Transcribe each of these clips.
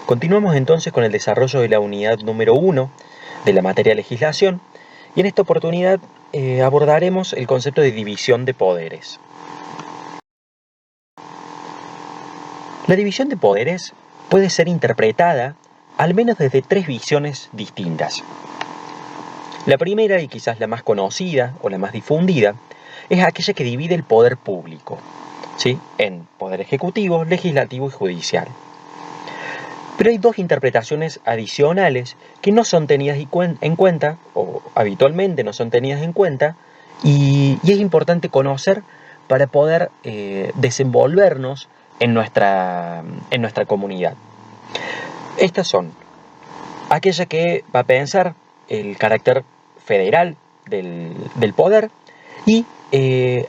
Continuamos entonces con el desarrollo de la unidad número 1 de la materia legislación, y en esta oportunidad abordaremos el concepto de división de poderes. La división de poderes puede ser interpretada al menos desde tres visiones distintas. La primera, y quizás la más conocida o la más difundida, es aquella que divide el poder público, ¿sí?, en poder ejecutivo, legislativo y judicial. Pero hay dos interpretaciones adicionales que no son tenidas en cuenta, o habitualmente no son tenidas en cuenta, y es importante conocer para poder desenvolvernos en nuestra comunidad. Estas son aquella que va a pensar el carácter federal del poder y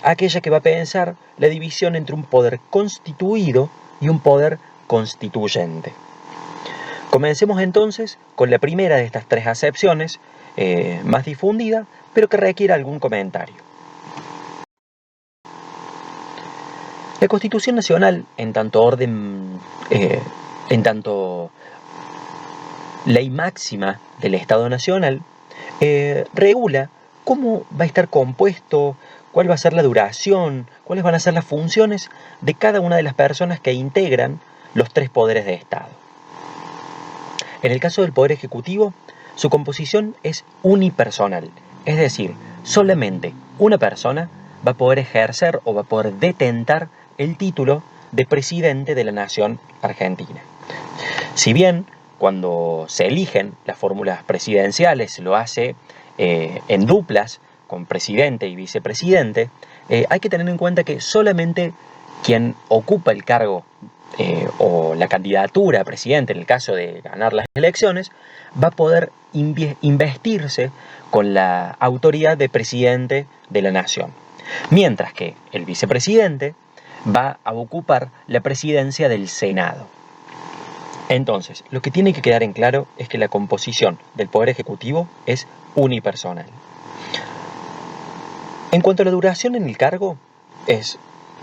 aquella que va a pensar la división entre un poder constituido y un poder constituyente. Comencemos entonces con la primera de estas tres acepciones, más difundida, pero que requiere algún comentario. La Constitución Nacional, en tanto ley máxima del Estado Nacional, regula cómo va a estar compuesto, cuál va a ser la duración, cuáles van a ser las funciones de cada una de las personas que integran los tres poderes de Estado. En el caso del Poder Ejecutivo, su composición es unipersonal, es decir, solamente una persona va a poder ejercer o va a poder detentar el título de presidente de la nación argentina. Si bien cuando se eligen las fórmulas presidenciales se lo hace en duplas con presidente y vicepresidente, hay que tener en cuenta que solamente quien ocupa el cargo o la candidatura a presidente, en el caso de ganar las elecciones, va a poder investirse con la autoridad de presidente de la nación. Mientras que el vicepresidente va a ocupar la presidencia del Senado. Entonces, lo que tiene que quedar en claro es que la composición del Poder Ejecutivo es unipersonal. En cuanto a la duración en el cargo, es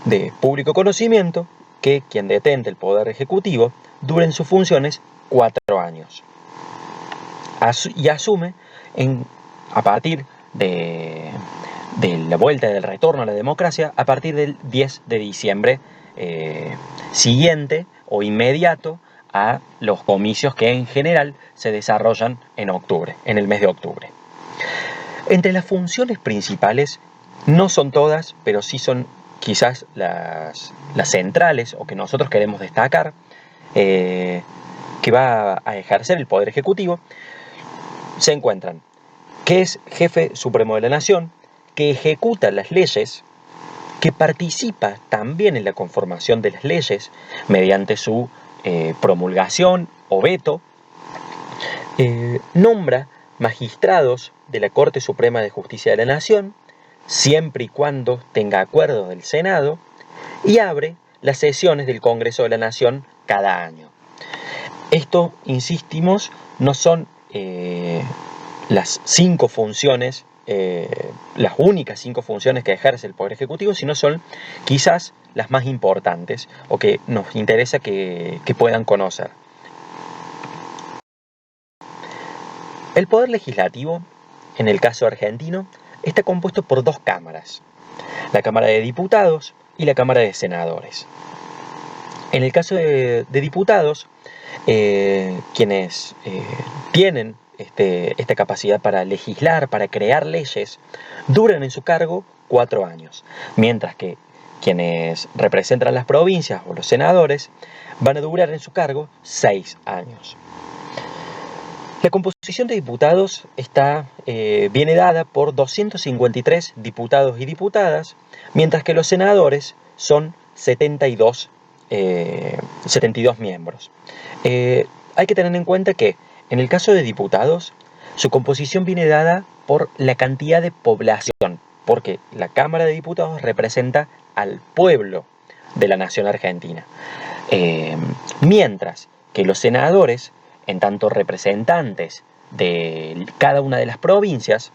de público conocimiento que quien detente el Poder Ejecutivo dure en sus funciones 4 años. Y asume a partir de la vuelta del retorno a la democracia a partir del 10 de diciembre siguiente o inmediato a los comicios que en general se desarrollan en octubre, en el mes de octubre. Entre las funciones principales, no son todas, pero sí son quizás las centrales o que nosotros queremos destacar, que va a ejercer el Poder Ejecutivo, se encuentran que es jefe supremo de la nación, que ejecuta las leyes, que participa también en la conformación de las leyes mediante su promulgación o veto, nombra magistrados de la Corte Suprema de Justicia de la Nación, siempre y cuando tenga acuerdo del Senado, y abre las sesiones del Congreso de la Nación cada año. Esto, insistimos, no son las 5 funciones, las únicas 5 funciones que ejerce el Poder Ejecutivo, sino son quizás las más importantes o que nos interesa que puedan conocer. El Poder Legislativo, en el caso argentino, está compuesto por 2 cámaras, la Cámara de Diputados y la Cámara de Senadores. En el caso de diputados, quienes tienen esta capacidad para legislar, para crear leyes, duran en su cargo 4 años, mientras que quienes representan las provincias o los senadores van a durar en su cargo 6 años. La composición de diputados viene dada por 253 diputados y diputadas, mientras que los senadores son 72 miembros. Hay que tener en cuenta que en el caso de diputados, su composición viene dada por la cantidad de población, porque la Cámara de Diputados representa al pueblo de la nación argentina. Mientras que los senadores, en tanto representantes de cada una de las provincias,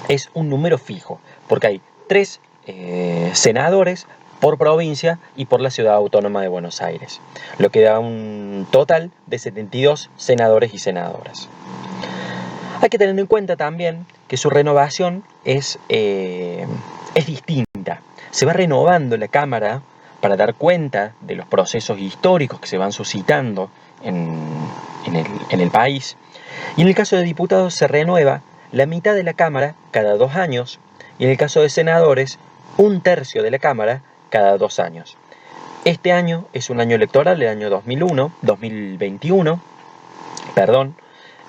es un número fijo, porque hay 3 senadores por provincia y por la Ciudad Autónoma de Buenos Aires, lo que da un total de 72 senadores y senadoras. Hay que tener en cuenta también que su renovación es distinta. Se va renovando la Cámara para dar cuenta de los procesos históricos que se van suscitando en el país. Y en el caso de diputados se renueva la mitad de la Cámara cada 2 años y en el caso de senadores 1/3 de la Cámara cada 2 años. Este año es un año electoral, el año 2021,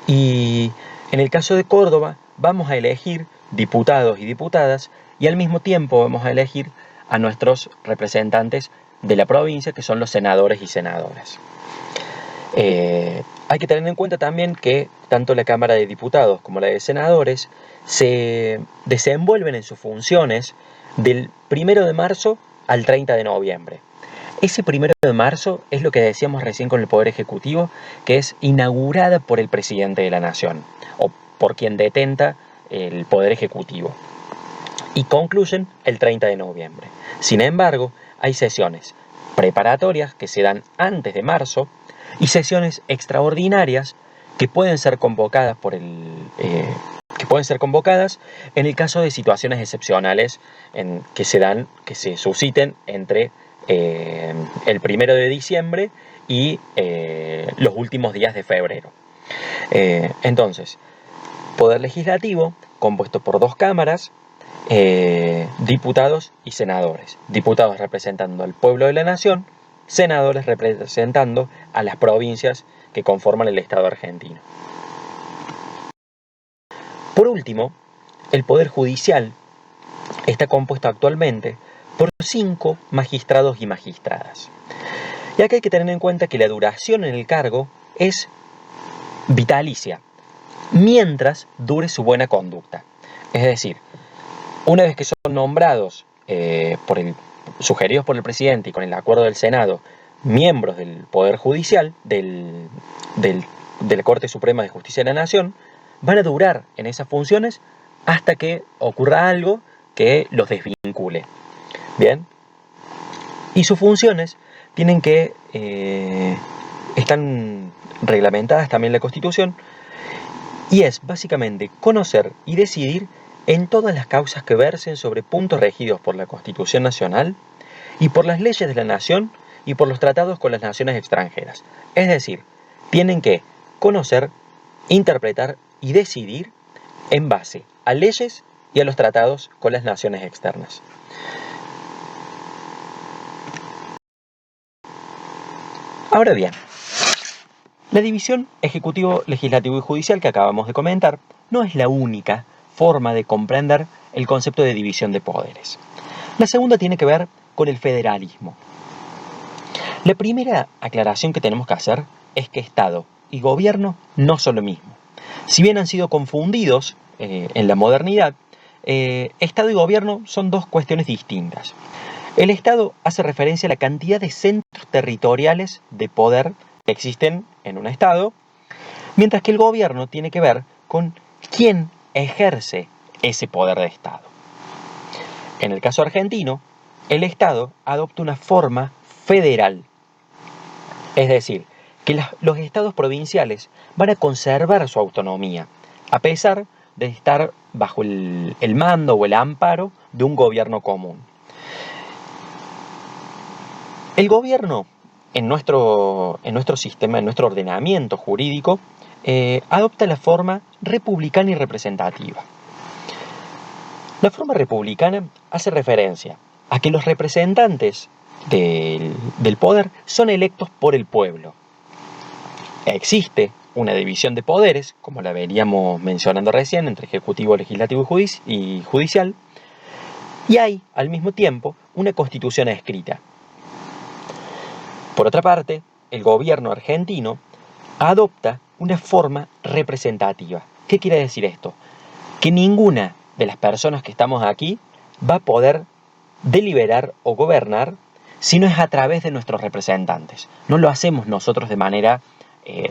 y en el caso de Córdoba vamos a elegir diputados y diputadas y al mismo tiempo vamos a elegir a nuestros representantes de la provincia, que son los senadores y senadoras. Hay que tener en cuenta también que tanto la Cámara de Diputados como la de Senadores se desenvuelven en sus funciones del 1 de marzo al 30 de noviembre. Ese 1 de marzo es lo que decíamos recién con el Poder Ejecutivo, que es inaugurada por el Presidente de la Nación, o por quien detenta el Poder Ejecutivo, y concluyen el 30 de noviembre. Sin embargo, hay sesiones preparatorias que se dan antes de marzo y sesiones extraordinarias que pueden ser convocadas en el caso de situaciones excepcionales que se susciten entre el 1 de diciembre y los últimos días de febrero. Entonces, Poder Legislativo, compuesto por 2 cámaras, diputados y senadores. Diputados representando al pueblo de la nación, senadores representando a las provincias que conforman el Estado argentino. Por último, el Poder Judicial está compuesto actualmente por 5 magistrados y magistradas. Y acá hay que tener en cuenta que la duración en el cargo es vitalicia, mientras dure su buena conducta. Es decir, una vez que son nombrados, sugeridos por el presidente y con el acuerdo del Senado, miembros del Poder Judicial, de la Corte Suprema de Justicia de la Nación, van a durar en esas funciones hasta que ocurra algo que los desvincule. Bien. Y sus funciones están reglamentadas también en la Constitución, y es básicamente conocer y decidir en todas las causas que versen sobre puntos regidos por la Constitución Nacional y por las leyes de la Nación y por los tratados con las naciones extranjeras. Es decir, tienen que conocer, interpretar y decidir en base a leyes y a los tratados con las naciones externas. Ahora bien, la división ejecutivo, legislativo y judicial que acabamos de comentar no es la única forma de comprender el concepto de división de poderes. La segunda tiene que ver con el federalismo. La primera aclaración que tenemos que hacer es que Estado y gobierno no son lo mismo. Si bien han sido confundidos en la modernidad, Estado y gobierno son 2 cuestiones distintas. El Estado hace referencia a la cantidad de centros territoriales de poder que existen en un Estado, mientras que el gobierno tiene que ver con quién ejerce ese poder de Estado. En el caso argentino, el Estado adopta una forma federal, es decir, que los estados provinciales van a conservar su autonomía, a pesar de estar bajo el mando o el amparo de un gobierno común. El gobierno, en nuestro sistema, en nuestro ordenamiento jurídico, adopta la forma republicana y representativa. La forma republicana hace referencia a que los representantes del poder son electos por el pueblo. Existe una división de poderes, como la veníamos mencionando recién, entre ejecutivo, legislativo y judicial, y hay, al mismo tiempo, una constitución escrita. Por otra parte, el gobierno argentino adopta una forma representativa. ¿Qué quiere decir esto? Que ninguna de las personas que estamos aquí va a poder deliberar o gobernar si no es a través de nuestros representantes. No lo hacemos nosotros de manera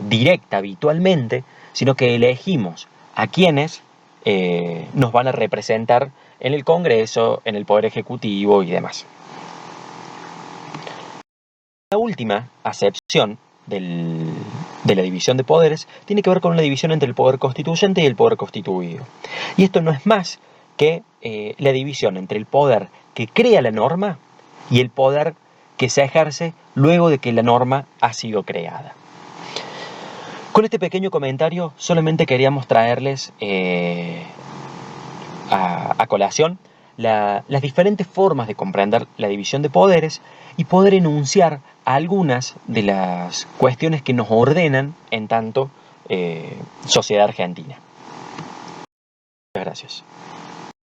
directa, habitualmente, sino que elegimos a quienes nos van a representar en el Congreso, en el Poder Ejecutivo y demás. La última acepción de la división de poderes tiene que ver con la división entre el poder constituyente y el poder constituido. Y esto no es más que la división entre el poder que crea la norma y el poder que se ejerce luego de que la norma ha sido creada. Con este pequeño comentario solamente queríamos traerles a colación las diferentes formas de comprender la división de poderes y poder enunciar algunas de las cuestiones que nos ordenan en tanto sociedad argentina. Muchas gracias.